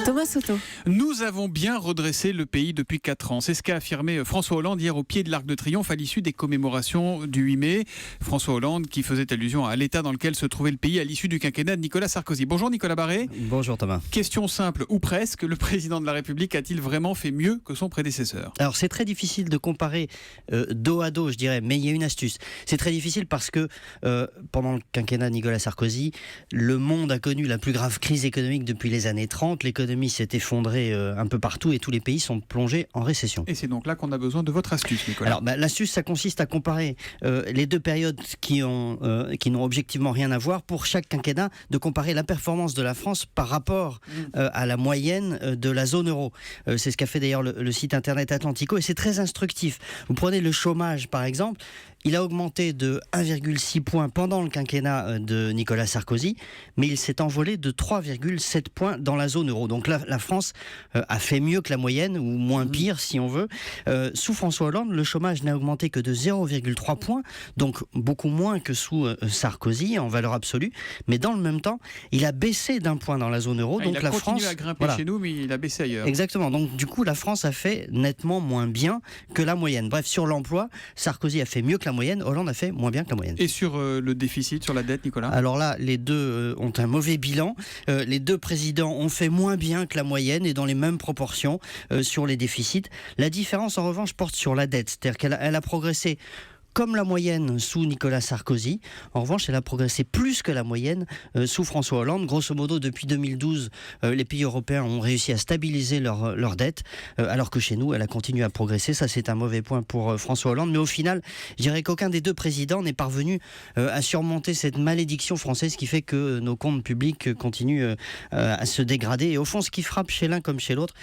Thomas Soto. Nous avons bien redressé le pays depuis 4 ans. C'est ce qu'a affirmé François Hollande hier au pied de l'Arc de Triomphe à l'issue des commémorations du 8 mai. François Hollande qui faisait allusion à l'état dans lequel se trouvait le pays à l'issue du quinquennat de Nicolas Sarkozy. Bonjour Nicolas Barré. Bonjour Thomas. Question simple ou presque, le président de la République a-t-il vraiment fait mieux que son prédécesseur ? Alors c'est très difficile de comparer dos à dos, je dirais, mais il y a une astuce. C'est très difficile parce que pendant le quinquennat de Nicolas Sarkozy, le monde a connu la plus grave crise économique depuis les années 30. L'économie s'est effondrée un peu partout et tous les pays sont plongés en récession. Et c'est donc là qu'on a besoin de votre astuce, Nicolas. Alors l'astuce, ça consiste à comparer les deux périodes qui n'ont objectivement rien à voir pour chaque quinquennat, de comparer la performance de la France par rapport à la moyenne de la zone euro. C'est ce qu'a fait d'ailleurs le site internet Atlantico et c'est très instructif. Vous prenez le chômage par exemple, il a augmenté de 1,6 points pendant le quinquennat de Nicolas Sarkozy, mais il s'est envolé de 3,7 points dans la zone euro. Donc là, la France a fait mieux que la moyenne, ou moins pire si on veut. Sous François Hollande, le chômage n'a augmenté que de 0,3 points, donc beaucoup moins que sous Sarkozy en valeur absolue. Mais dans le même temps, il a baissé d'un point dans la zone euro. Donc il a continué à grimper chez nous, mais il a baissé ailleurs. Exactement. Donc du coup, la France a fait nettement moins bien que la moyenne. Bref, sur l'emploi, Sarkozy a fait mieux que la moyenne, Hollande a fait moins bien que la moyenne. Et sur le déficit, sur la dette, Nicolas ? Alors là, les deux ont un mauvais bilan. Les deux présidents ont fait moins bien que la moyenne et dans les mêmes proportions sur les déficits. La différence, en revanche, porte sur la dette. C'est-à-dire qu'elle a progressé comme la moyenne sous Nicolas Sarkozy. En revanche, elle a progressé plus que la moyenne sous François Hollande. Grosso modo, depuis 2012, les pays européens ont réussi à stabiliser leur dette, alors que chez nous, elle a continué à progresser. Ça, c'est un mauvais point pour François Hollande. Mais au final, je dirais qu'aucun des deux présidents n'est parvenu à surmonter cette malédiction française qui fait que nos comptes publics continuent à se dégrader. Et au fond, ce qui frappe chez l'un comme chez l'autre,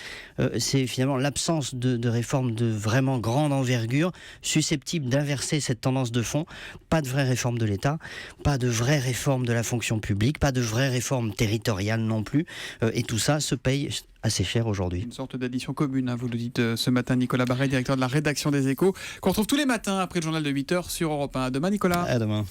c'est finalement l'absence de réformes de vraiment grande envergure, susceptibles d'inverser cette tendance de fond. Pas de vraie réforme de l'État, pas de vraie réforme de la fonction publique, pas de vraie réforme territoriale non plus. Et tout ça se paye assez cher aujourd'hui. Une sorte d'addition commune, hein, vous le dites ce matin. Nicolas Barré, directeur de la rédaction des Échos, qu'on retrouve tous les matins après le journal de 8h sur Europe 1. À demain, Nicolas. À demain.